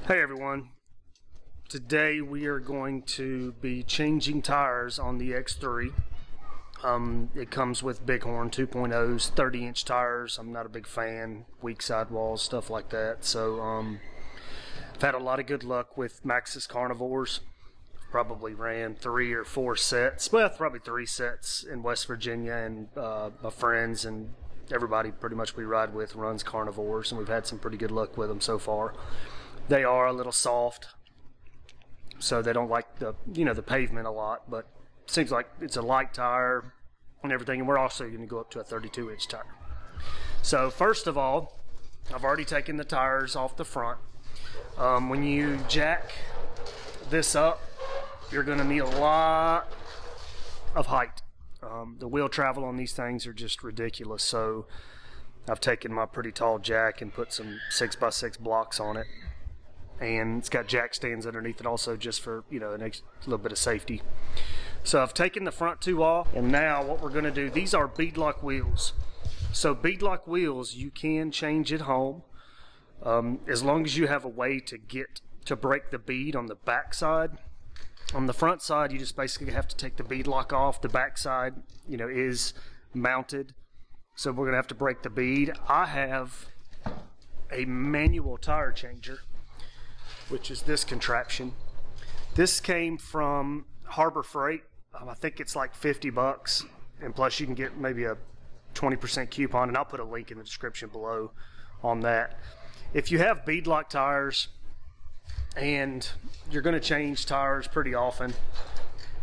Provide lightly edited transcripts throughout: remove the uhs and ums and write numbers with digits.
Hey everyone, today we are going to be changing tires on the X3. It comes with Bighorn 2.0's 30-inch tires. I'm not a big fan, weak sidewalls, stuff like that. So I've had a lot of good luck with Maxxis Carnivores. Probably ran 3 or 4 sets, well probably 3 sets in West Virginia, and my friends and everybody pretty much we ride with runs Carnivores, and we've had some pretty good luck with them so far. They are a little soft, so they don't like the pavement a lot, but it seems like it's a light tire and everything, and we're also going to go up to a 32-inch tire. So first of all, I've already taken the tires off the front. When you jack this up, you're going to need a lot of height. The wheel travel on these things are just ridiculous, so I've taken my pretty tall jack and put some 6x6 blocks on it. And it's got jack stands underneath it also, just for a little bit of safety. So I've taken the front 2 off, and now what we're going to do, these are Beadlock wheels. So Beadlock wheels you can change at home, as long as you have a way to break the bead on the back side. On the front side, you just basically have to take the beadlock off. The back side is mounted, so we're going to have to break the bead. I have a manual tire changer, which is this contraption. This came from Harbor Freight. I think it's like 50 bucks, and plus you can get maybe a 20% coupon, and I'll put a link in the description below on that. If you have Beadlock tires and you're going to change tires pretty often,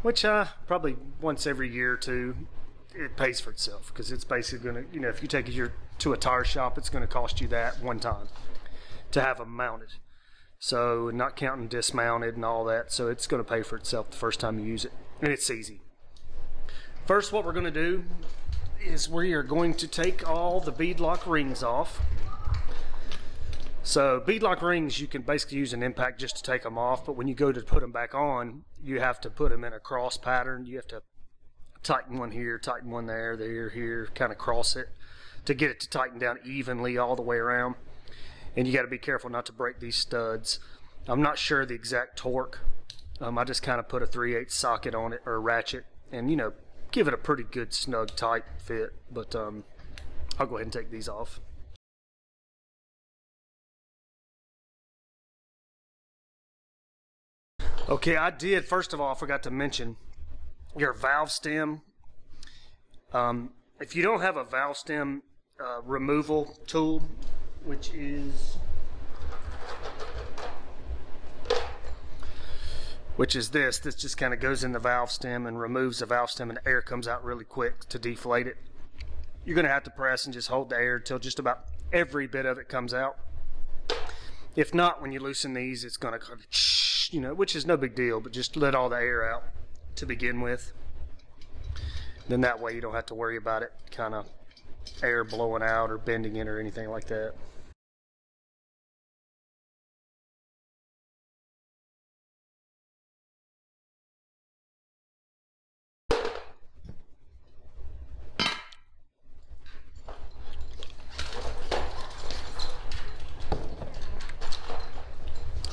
which probably once every year or two, it pays for itself, because it's basically going to, if you take it to a tire shop, it's going to cost you that one time to have them mounted. So not counting dismounted and all that, so it's going to pay for itself the first time you use it, and it's easy. First, what we're going to do is we are going to take all the beadlock rings off. So beadlock rings, you can basically use an impact just to take them off, but when you go to put them back on, you have to put them in a cross pattern. You have to tighten one here, tighten one there, here, kind of cross it to get it to tighten down evenly all the way around. And you got to be careful not to break these studs. I'm not sure the exact torque. I just kind of put a 3/8 socket on it, or a ratchet, and give it a pretty good snug tight fit. But I'll go ahead and take these off. Okay, first of all, I forgot to mention your valve stem. If you don't have a valve stem removal tool, which is this just kind of goes in the valve stem and removes the valve stem, and the air comes out really quick to deflate it. You're going to have to press and just hold the air until just about every bit of it comes out. If not, when you loosen these, it's going to, which is no big deal, but just let all the air out to begin with. Then that way you don't have to worry about it kind of air blowing out or bending in or anything like that.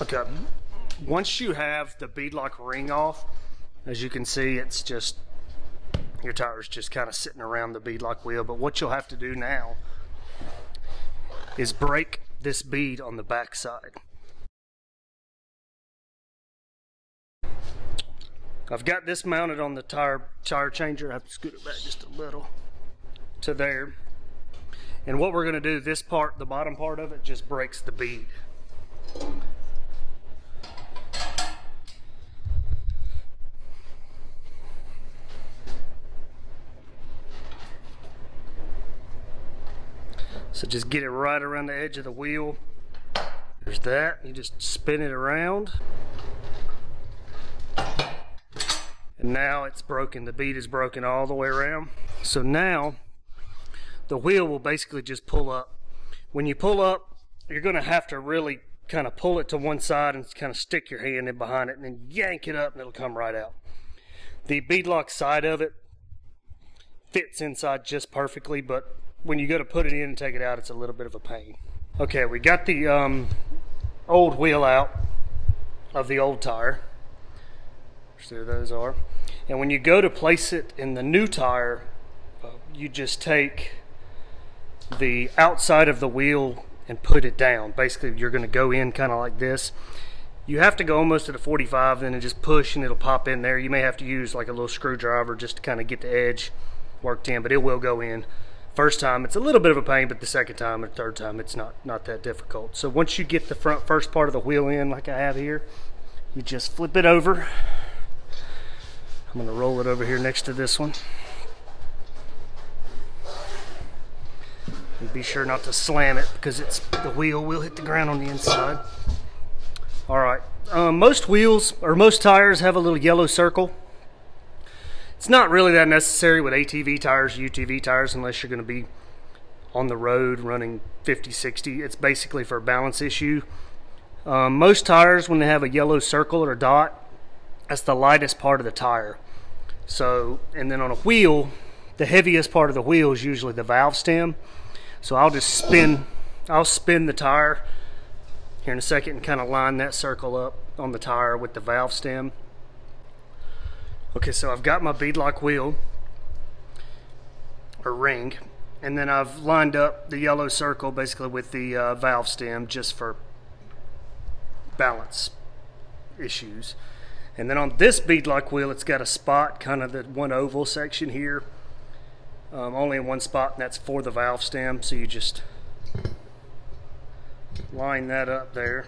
Okay, once you have the beadlock ring off, as you can see, it's just, your tire's just kind of sitting around the beadlock wheel. But what you'll have to do now is break this bead on the back side. I've got this mounted on the tire changer. I have to scoot it back just a little to there. And what we're going to do, this part, the bottom part of it, just breaks the bead. So just get it right around the edge of the wheel. There's that. You just spin it around. And now it's broken. The bead is broken all the way around. So now the wheel will basically just pull up. When you pull up, you're going to have to really kind of pull it to one side and kind of stick your hand in behind it, and then yank it up and it'll come right out. The beadlock side of it fits inside just perfectly, but when you go to put it in and take it out, it's a little bit of a pain. Okay, we got the old wheel out of the old tire. There those are. And when you go to place it in the new tire, you just take the outside of the wheel and put it down. Basically, you're going to go in kind of like this. You have to go almost at a 45, then and just push and it'll pop in there. You may have to use like a little screwdriver just to kind of get the edge worked in, but it will go in. First time it's a little bit of a pain, but the second time and third time it's not that difficult. So once you get the first part of the wheel in like I have here, you just flip it over. I'm going to roll it over here next to this one. And be sure not to slam it because the wheel will hit the ground on the inside. Alright, most wheels or most tires have a little yellow circle. It's not really that necessary with ATV tires, UTV tires, unless you're going to be on the road running 50, 60. It's basically for a balance issue. Most tires, when they have a yellow circle or dot, that's the lightest part of the tire. So, and then on a wheel, the heaviest part of the wheel is usually the valve stem. So I'll spin the tire here in a second and kind of line that circle up on the tire with the valve stem. Okay, so I've got my beadlock wheel or ring, and then I've lined up the yellow circle basically with the valve stem just for balance issues. And then on this beadlock wheel, it's got a spot, kind of the one oval section here, only in one spot, and that's for the valve stem. So you just line that up there.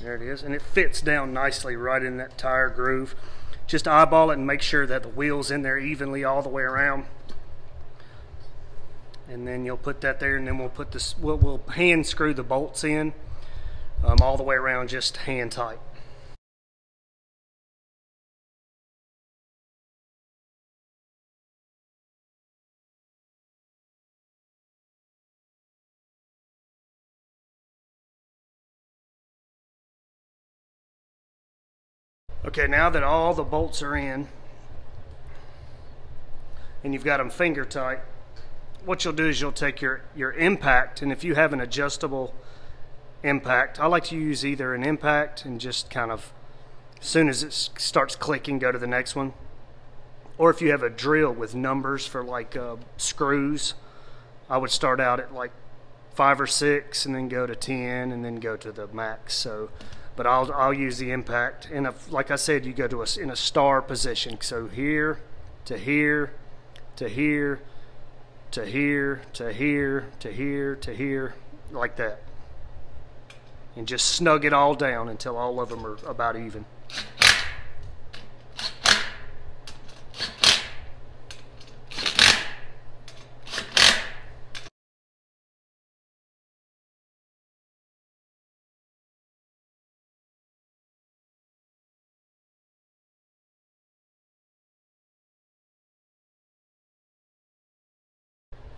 There it is, and it fits down nicely right in that tire groove. Just eyeball it and make sure that the wheel's in there evenly all the way around. And then you'll put that there, and then we'll put this. We'll hand screw the bolts in all the way around, just hand tight. Okay, now that all the bolts are in and you've got them finger tight, what you'll do is you'll take your impact, and if you have an adjustable impact, I like to use either an impact and just kind of, as soon as it starts clicking, go to the next one. Or if you have a drill with numbers for like screws, I would start out at like 5 or 6 and then go to 10 and then go to the max. So, but I'll use the impact, and like I said, you go to in a star position. So here to here to here to here to here to here to here, like that, and just snug it all down until all of them are about even.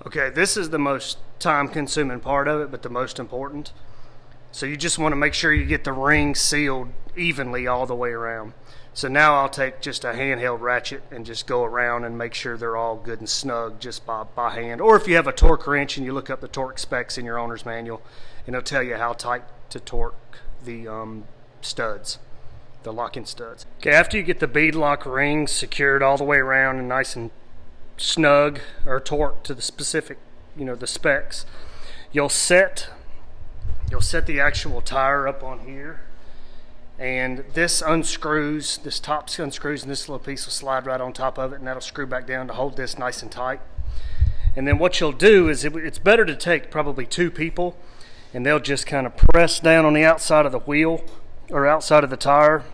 Okay, this is the most time-consuming part of it, but the most important. So you just want to make sure you get the ring sealed evenly all the way around. So now I'll take just a handheld ratchet and just go around and make sure they're all good and snug just by hand. Or if you have a torque wrench and you look up the torque specs in your owner's manual, and it'll tell you how tight to torque the studs, the locking studs. Okay, after you get the beadlock ring secured all the way around and nice and snug or torqued to the specific, the specs, you'll set the actual tire up on here, and this unscrews, this top unscrews, and this little piece will slide right on top of it, and that'll screw back down to hold this nice and tight. And then what you'll do is it's better to take probably 2 people, and they'll just kind of press down on the outside of the wheel or outside of the tire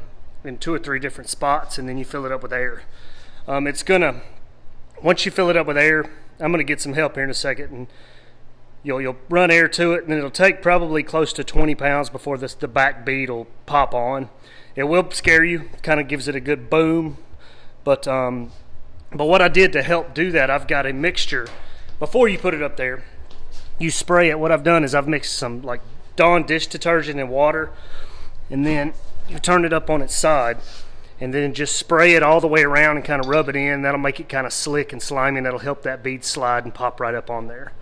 in 2 or 3 different spots, and then you fill it up with air. Once you fill it up with air, I'm going to get some help here in a second, and you'll run air to it, and it'll take probably close to 20 pounds before the back bead will pop on. It will scare you, kind of gives it a good boom, but what I did to help do that, I've got a mixture. Before you put it up there, you spray it. What I've done is I've mixed some like Dawn dish detergent and water, and then you turn it up on its side, and then just spray it all the way around and kind of rub it in. That'll make it kind of slick and slimy, and that'll help that bead slide and pop right up on there.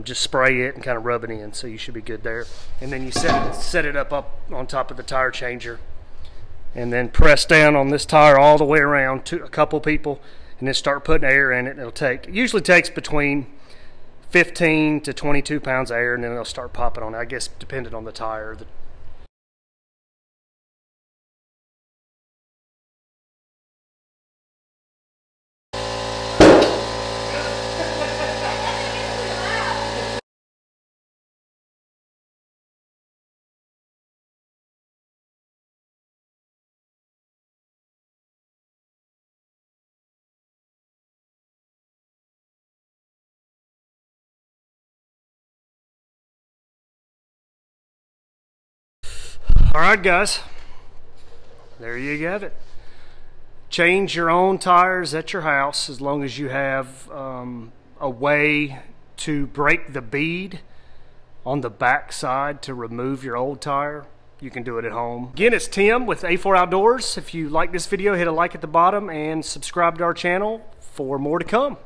just spray it and kind of rub it in, so you should be good there. And then you set it up on top of the tire changer, and then press down on this tire all the way around to a couple people, and then start putting air in it. It usually takes between 15 to 22 pounds of air, and then it'll start popping on it, I guess, depending on the tire. Alright guys, there you have it. Change your own tires at your house as long as you have a way to break the bead on the back side to remove your old tire. You can do it at home. Again, it's Tim with A4 Outdoors. If you like this video, hit a like at the bottom and subscribe to our channel for more to come.